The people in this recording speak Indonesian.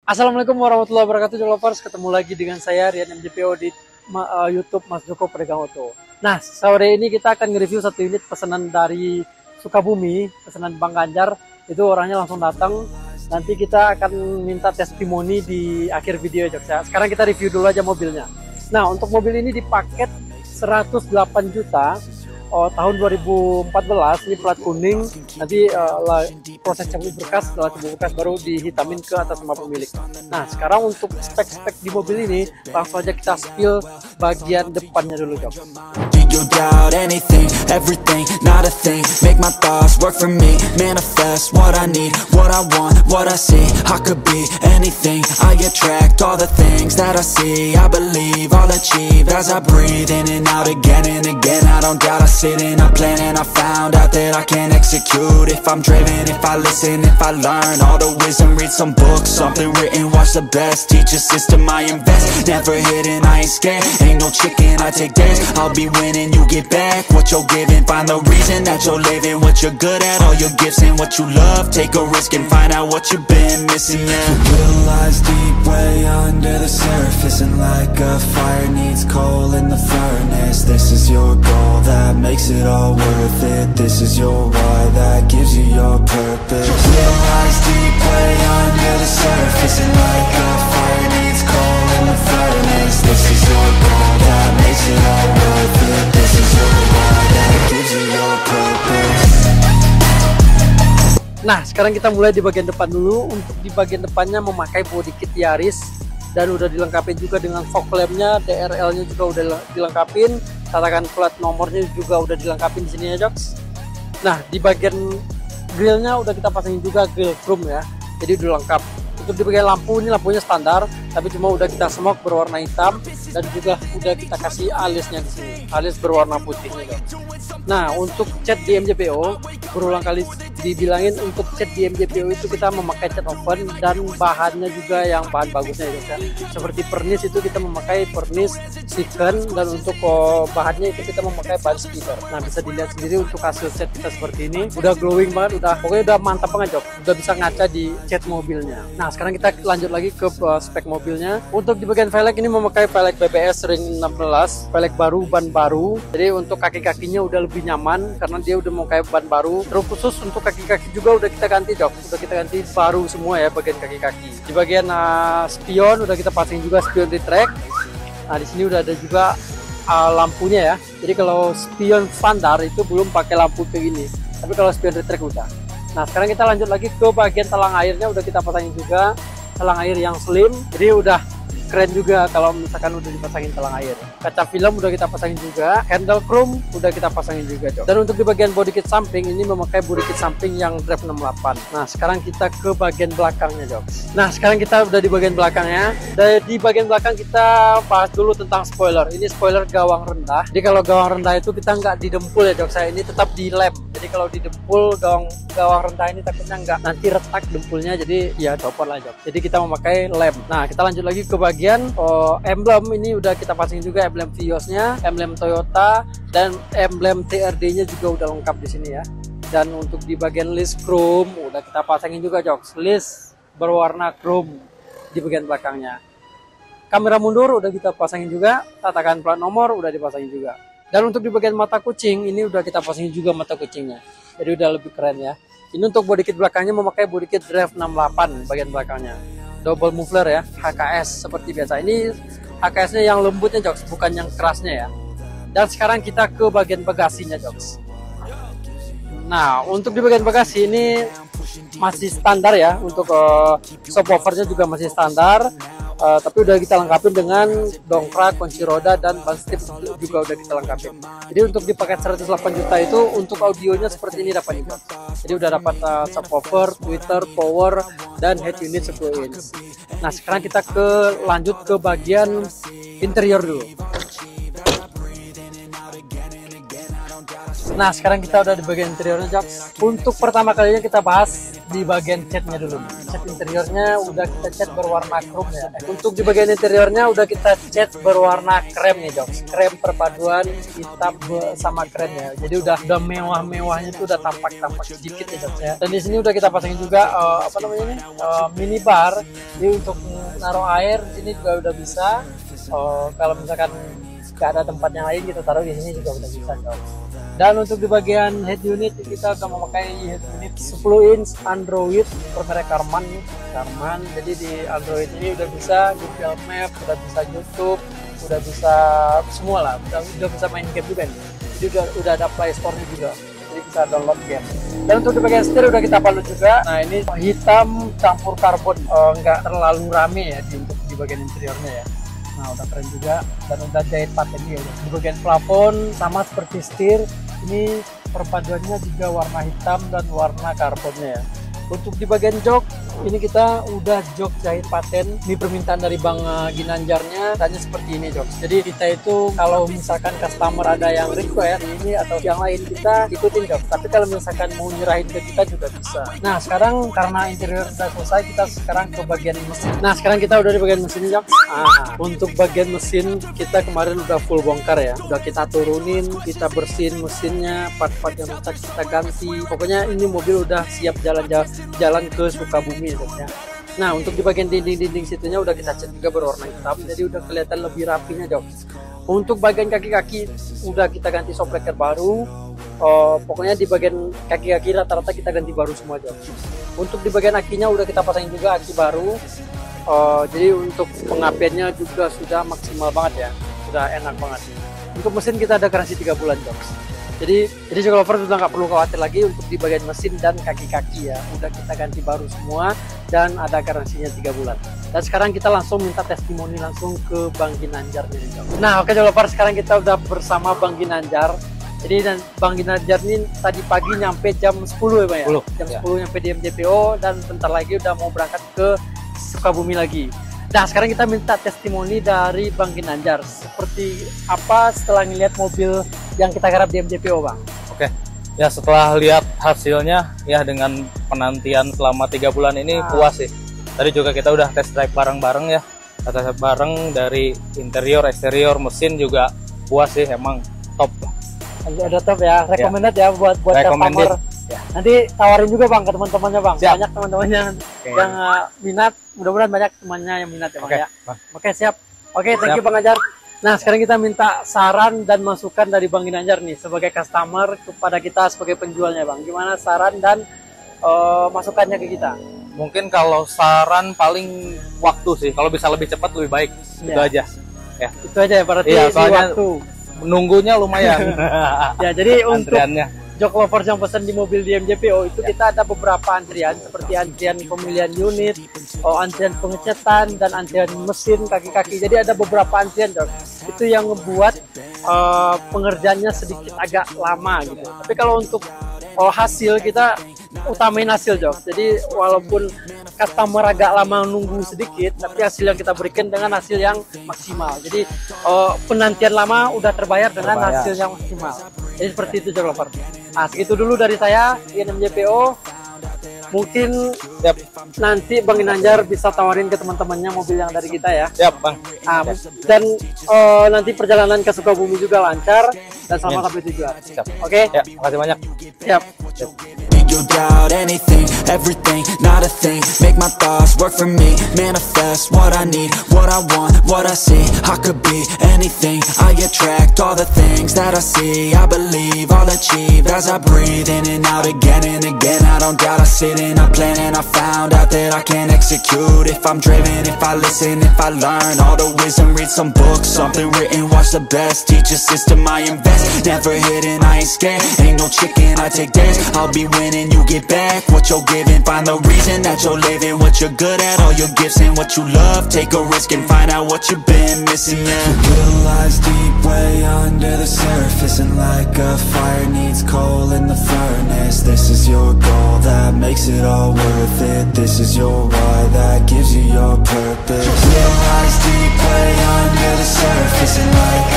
Assalamualaikum warahmatullahi wabarakatuh, Lovers. Ketemu lagi dengan saya Rian MJPO di YouTube Mas Joko Pedagang Oto. Nah, sore ini kita akan nge-review satu unit pesanan dari Sukabumi, pesanan Bang Ganjar. Itu orangnya langsung datang. Nanti kita akan minta testimoni di akhir video, Jok. Sekarang kita review dulu aja mobilnya. Nah, untuk mobil ini dipaket 108 juta. Tahun 2014, ini plat kuning. Nanti proses cabut berkas, setelah cabut berkas baru dihitamin ke atas nama pemilik. Nah, sekarang untuk spek-spek di mobil ini langsung aja kita spill bagian depannya dulu, Jok. You doubt anything, everything, not a thing. Make my thoughts work for me. Manifest what I need, what I want, what I see. I could be anything. I attract all the things that I see. I believe I'll achieve as I breathe in and out again and again. I don't doubt, I sit and I plan and I found out that I can execute. If I'm driven, if I listen, if I learn all the wisdom, read some books, something written, watch the best. Teach a system, I invest. Never hidden, I ain't scared. Ain't no chicken, I take dares. I'll be winning. You get back what you're giving. Find the reason that you're living, what you're good at, all your gifts and what you love. Take a risk and find out what you've been missing. Yeah. Little lies deep way under the surface, and like a fire needs coal in the furnace. This is your goal that makes it all worth it. This is your why that gives you your purpose. Little lies deep way under the surface, and like a fire needs coal in the furnace. This is your goal that makes it all worth it. This is your why that gives you your purpose. Nah, sekarang kita mulai di bagian depan dulu. Untuk di bagian depannya memakai body kit Yaris dan udah dilengkapi juga dengan fog lampnya, DRL-nya juga udah dilengkapin, tatakan plat nomornya juga udah dilengkapin di sini ya, Joks. Nah, di bagian grillnya udah kita pasangin juga grill chrome ya, jadi udah lengkap. Untuk di bagian lampu, ini lampunya standar, tapi cuma udah kita smoke berwarna hitam dan juga udah kita kasih alisnya di sini, alis berwarna putih nih, Joks. Nah, untuk cat di MJPO, berulang kali dibilangin untuk cat di MJPO itu kita memakai cat oven dan bahannya juga yang bahan bagusnya ya. Seperti pernis itu kita memakai pernis chicken, dan untuk bahannya itu kita memakai bahan speeder. Nah, bisa dilihat sendiri untuk hasil cat kita seperti ini. Udah glowing banget, pokoknya udah mantap banget, Jok. Udah bisa ngaca di cat mobilnya. Nah, sekarang kita lanjut lagi ke spek mobilnya. Untuk di bagian velg ini memakai velg BBS ring 16, velg baru, ban baru. Jadi untuk kaki-kakinya udah lebih nyaman karena dia udah memakai ban baru. Terus khusus untuk kaki-kaki juga udah kita ganti, Jok. Udah kita ganti baru semua ya bagian kaki-kaki. Di bagian spion udah kita pasang juga spion retract. Nah, di sini udah ada juga lampunya ya. Jadi kalau spion standar itu belum pakai lampu kayak gini. Tapi kalau spion retract udah. Nah, sekarang kita lanjut lagi ke bagian talang airnya, udah kita pasangin juga talang air yang slim. Jadi udah keren juga kalau misalkan udah dipasangin talang air. Kaca film udah kita pasangin juga, handle chrome udah kita pasangin juga, Jok. Dan untuk di bagian body kit samping ini memakai body kit samping yang drive 68. Nah, sekarang kita ke bagian belakangnya, Jok. Nah, sekarang kita udah di bagian belakangnya. Dan di bagian belakang kita bahas dulu tentang spoiler. Ini spoiler gawang rendah. Jadi kalau gawang rendah itu kita nggak didempul ya, Jok. Saya ini tetap di lem. Jadi kalau didempul gawang rendah ini takutnya nggak nanti retak dempulnya, jadi ya copot lah, Jok. Jadi kita memakai lem. Nah, kita lanjut lagi ke bagian emblem. Ini udah kita pasang juga emblem Viosnya, emblem Toyota, dan emblem TRD-nya juga udah lengkap di sini ya. Dan untuk di bagian list chrome udah kita pasangin juga, Jok. List berwarna chrome di bagian belakangnya. Kamera mundur udah kita pasangin juga, tatakan plat nomor udah dipasangin juga. Dan untuk di bagian mata kucing ini udah kita pasangin juga mata kucingnya. Jadi udah lebih keren ya. Ini untuk body kit belakangnya memakai body kit drive 68 bagian belakangnya. Double muffler ya, HKS seperti biasa. Ini HKS-nya yang lembutnya, Joks, bukan yang kerasnya ya. Dan sekarang kita ke bagian bagasinya, Joks. Nah, untuk di bagian bagasi ini masih standar ya. Untuk subwoofernya juga masih standar. Tapi udah kita lengkapin dengan dongkrak, kunci roda, dan ban strip juga udah kita lengkapin. Jadi untuk di paket 108 juta itu untuk audionya seperti ini dapat juga. Jadi udah dapat subwoofer, tweeter, power, dan head unit 10 inch. Nah, sekarang kita lanjut ke bagian interior dulu. Nah, sekarang kita udah di bagian interiornya, Joks. Untuk pertama kalinya kita bahas di bagian catnya dulu. cat interiornya udah kita cat berwarna chrome ya. Untuk di bagian interiornya udah kita cat berwarna krem nih Jok. Krem perpaduan hitam sama krem ya. Jadi udah mewah-mewahnya tuh udah tampak sedikit ya Jok ya. Dan di sini udah kita pasangin juga mini bar. Jadi untuk naruh air di sini juga udah bisa. Kalau misalkan nggak ada tempat yang lain kita taruh di sini juga udah bisa Jok. Dan untuk di bagian head unit kita udah memakai head unit 10 inch Android bermerek Karman. Jadi di Android ini udah bisa Google Map, udah bisa YouTube, udah bisa semua lah, udah bisa main game juga nih. Jadi udah ada Play Store juga, jadi bisa download game. Dan untuk di bagian setir udah kita balut juga. Nah ini hitam campur karbon, nggak terlalu rame ya untuk di bagian interiornya ya. Nah udah keren juga dan udah jahit paten ya. Di bagian plafon sama seperti setir, ini perpaduannya juga warna hitam dan warna karbonnya ya. Untuk di bagian jok ini kita udah jok jahit paten. Ini permintaan dari Bang Ginanjarnya, tanya seperti ini jok. Jadi kita itu kalau misalkan customer ada yang request ini atau yang lain kita ikutin jok. Tapi kalau misalkan mau nyerahin ke kita juga bisa. Nah sekarang karena interior udah selesai, kita sekarang ke bagian mesin. Nah sekarang kita udah di bagian mesin jok. Untuk bagian mesin kita kemarin udah full bongkar ya. Udah kita turunin, kita bersihin mesinnya, part-part yang rusak kita ganti. Pokoknya ini mobil udah siap jalan ke Sukabumi ya. Nah untuk di bagian dinding situnya udah kita cat juga berwarna hitam, jadi udah kelihatan lebih rapinya jauh. Untuk bagian kaki-kaki udah kita ganti shockbreaker baru. Pokoknya di bagian kaki-kaki rata-rata kita ganti baru semua jauh. Untuk di bagian akinya udah kita pasang juga aki baru. Jadi untuk pengapiannya juga sudah maksimal banget ya, sudah enak banget. Untuk mesin kita ada garansi 3 bulan jauh. Jadi developer sudah nggak perlu khawatir lagi untuk di bagian mesin dan kaki-kaki ya. Udah kita ganti baru semua dan ada garansinya 3 bulan. Dan sekarang kita langsung minta testimoni langsung ke Bang Ginanjar nih. Nah oke developer, sekarang kita udah bersama Bang Ginanjar. Jadi dan Bang Ginanjar ini tadi pagi nyampe jam 10 ya Bang ya? Jam 10 nyampe di MJPO dan bentar lagi udah mau berangkat ke Sukabumi lagi. Nah sekarang kita minta testimoni dari Bang Ginanjar seperti apa setelah ngeliat mobil yang kita garap di MJPO Bang. Oke ya, setelah lihat hasilnya ya dengan penantian selama 3 bulan ini puas sih. Tadi juga kita udah test drive bareng-bareng ya, tes drive bareng dari interior, eksterior, mesin juga puas sih, emang top. Udah top ya, recommended ya buat customer. Ya. Nanti tawarin juga Bang ke teman-temannya Bang. Siap. Banyak teman-temannya yang minat, mudah-mudahan banyak temannya yang minat ya Bang ya. Oke siap. Oke, thank you Bang Ginanjar. Nah sekarang kita minta saran dan masukan dari Bang Ginanjar nih sebagai customer kepada kita sebagai penjualnya Bang. Gimana saran dan masukannya ke kita? Mungkin kalau saran paling waktu sih, kalau bisa lebih cepat lebih baik. Itu aja. Ya. Itu aja ya berarti soalnya waktu. Menunggunya lumayan. Ya jadi untuk jok lovers yang pesan di mobil di MJPO itu kita ada beberapa antrian seperti antrian pemilihan unit, antrian pengecatan dan antrian mesin kaki-kaki. Jadi ada beberapa antrian jok. Itu yang ngebuat pengerjaannya sedikit agak lama gitu. Tapi kalau untuk hasil kita utamain hasil jok. Jadi walaupun customer agak lama nunggu sedikit, tapi hasil yang kita berikan dengan hasil yang maksimal. Jadi penantian lama udah terbayar dengan hasil yang maksimal. Jadi seperti itu jok lover. Nah segitu dulu dari saya di MJPO. Mungkin nanti Bang Ginanjar bisa tawarin ke teman-temannya mobil yang dari kita ya. Siap Bang. Dan nanti perjalanan ke Sukabumi juga lancar dan selamat sampai tujuan. Oke? Ya, makasih banyak. Siap. You doubt anything, everything, not a thing. Make my thoughts work for me. Manifest what I need, what I want, what I see. I could be anything. I attract all the things that I see. I believe I'll achieve as I breathe in and out again and again. I don't doubt, I sit and I plan and I found out that I can execute. If I'm driven, if I listen, if I learn all the wisdom, read some books, something written, watch the best. Teach a system, I invest. Never hidden, I ain't scared. Ain't no chicken, I take dares. I'll be winning. You get back what you're giving. Find the reason that you're living, what you're good at, all your gifts and what you love. Take a risk and find out what you've been missing. Little lies deep way under the surface, and like a fire needs coal in the furnace. This is your goal that makes it all worth it. This is your why that gives you your purpose. Little lies deep way under the surface, and like